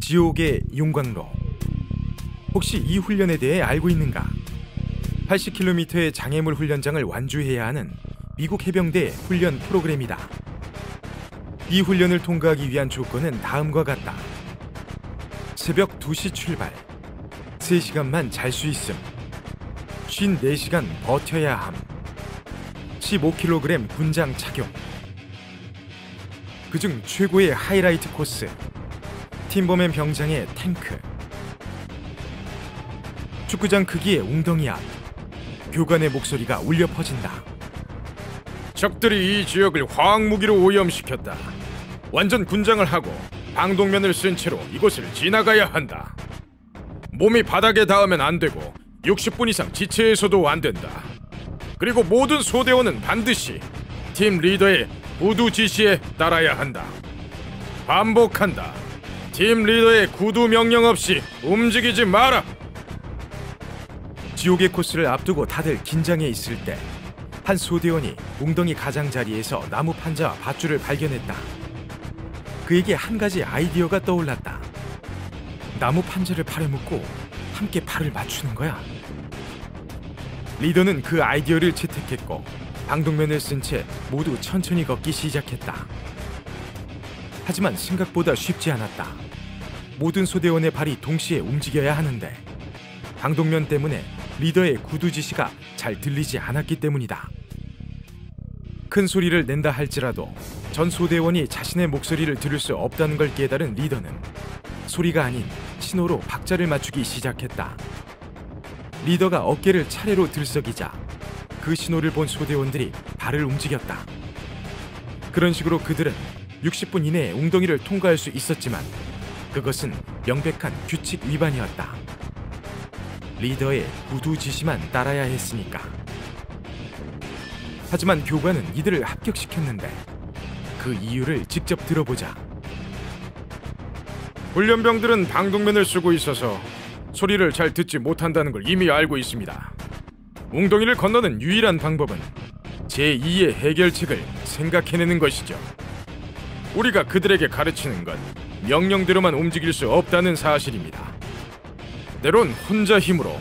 지옥의 용광로. 혹시 이 훈련에 대해 알고 있는가? 80km의 장애물 훈련장을 완주해야 하는 미국 해병대의 훈련 프로그램이다. 이 훈련을 통과하기 위한 조건은 다음과 같다. 새벽 2시 출발, 3시간만 잘 수 있음, 54시간 버텨야 함, 15kg 군장 착용. 그중 최고의 하이라이트 코스, 팀버맨 병장의 탱크. 축구장 크기의 웅덩이 앞, 교관의 목소리가 울려 퍼진다. 적들이 이 지역을 화학무기로 오염시켰다. 완전 군장을 하고 방독면을 쓴 채로 이곳을 지나가야 한다. 몸이 바닥에 닿으면 안 되고 60분 이상 지체해서도 안 된다. 그리고 모든 소대원은 반드시 팀 리더의 구두 지시에 따라야 한다. 반복한다. 팀 리더의 구두 명령 없이 움직이지 마라. 지옥의 코스를 앞두고 다들 긴장해 있을 때 한 소대원이 웅덩이 가장자리에서 나무 판자와 밧줄을 발견했다. 그에게 한 가지 아이디어가 떠올랐다. 나무 판자를 팔에 묶고 함께 발을 맞추는 거야. 리더는 그 아이디어를 채택했고 방독면을 쓴 채 모두 천천히 걷기 시작했다. 하지만 생각보다 쉽지 않았다. 모든 소대원의 발이 동시에 움직여야 하는데 방독면 때문에 리더의 구두 지시가 잘 들리지 않았기 때문이다. 큰 소리를 낸다 할지라도 전 소대원이 자신의 목소리를 들을 수 없다는 걸 깨달은 리더는 소리가 아닌 신호로 박자를 맞추기 시작했다. 리더가 어깨를 차례로 들썩이자 그 신호를 본 소대원들이 발을 움직였다. 그런 식으로 그들은 60분 이내에 웅덩이를 통과할 수 있었지만 그것은 명백한 규칙 위반이었다. 리더의 구두 지시만 따라야 했으니까. 하지만 교관은 이들을 합격시켰는데 그 이유를 직접 들어보자. 훈련병들은 방독면을 쓰고 있어서 소리를 잘 듣지 못한다는 걸 이미 알고 있습니다. 웅덩이를 건너는 유일한 방법은 제2의 해결책을 생각해내는 것이죠. 우리가 그들에게 가르치는 건 명령대로만 움직일 수 없다는 사실입니다. 때론 혼자 힘으로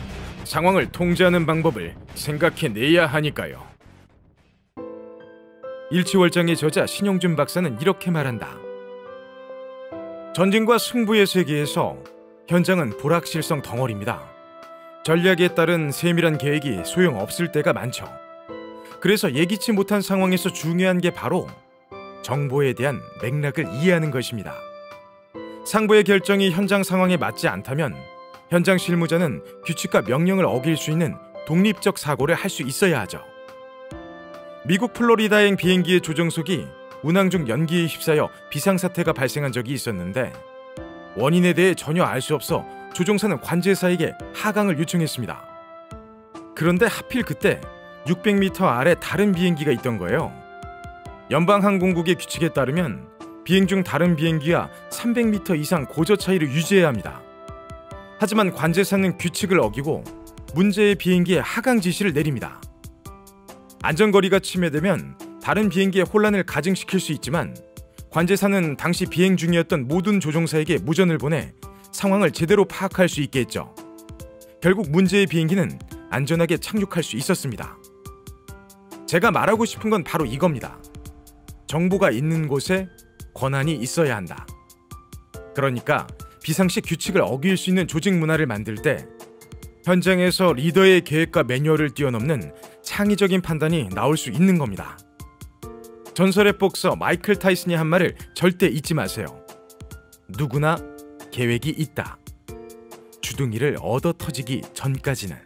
상황을 통제하는 방법을 생각해내야 하니까요. 일치월장의 저자 신용준 박사는 이렇게 말한다. 전쟁과 승부의 세계에서 현장은 불확실성 덩어리입니다. 전략에 따른 세밀한 계획이 소용없을 때가 많죠. 그래서 예기치 못한 상황에서 중요한 게 바로 정보에 대한 맥락을 이해하는 것입니다. 상부의 결정이 현장 상황에 맞지 않다면 현장 실무자는 규칙과 명령을 어길 수 있는 독립적 사고를 할 수 있어야 하죠. 미국 플로리다행 비행기의 조종석이 운항 중 연기에 휩싸여 비상사태가 발생한 적이 있었는데 원인에 대해 전혀 알 수 없어 조종사는 관제사에게 하강을 요청했습니다. 그런데 하필 그때 600m 아래 다른 비행기가 있던 거예요. 연방항공국의 규칙에 따르면 비행 중 다른 비행기와 300m 이상 고저 차이를 유지해야 합니다. 하지만 관제사는 규칙을 어기고 문제의 비행기에 하강 지시를 내립니다. 안전거리가 침해되면 다른 비행기의 혼란을 가중시킬 수 있지만 관제사는 당시 비행 중이었던 모든 조종사에게 무전을 보내 상황을 제대로 파악할 수 있게 했죠. 결국 문제의 비행기는 안전하게 착륙할 수 있었습니다. 제가 말하고 싶은 건 바로 이겁니다. 정보가 있는 곳에 권한이 있어야 한다. 그러니까 비상시 규칙을 어길 수 있는 조직 문화를 만들 때 현장에서 리더의 계획과 매뉴얼을 뛰어넘는 창의적인 판단이 나올 수 있는 겁니다. 전설의 복서 마이클 타이슨이 한 말을 절대 잊지 마세요. 누구나 계획이 있다. 주둥이를 얻어 터지기 전까지는.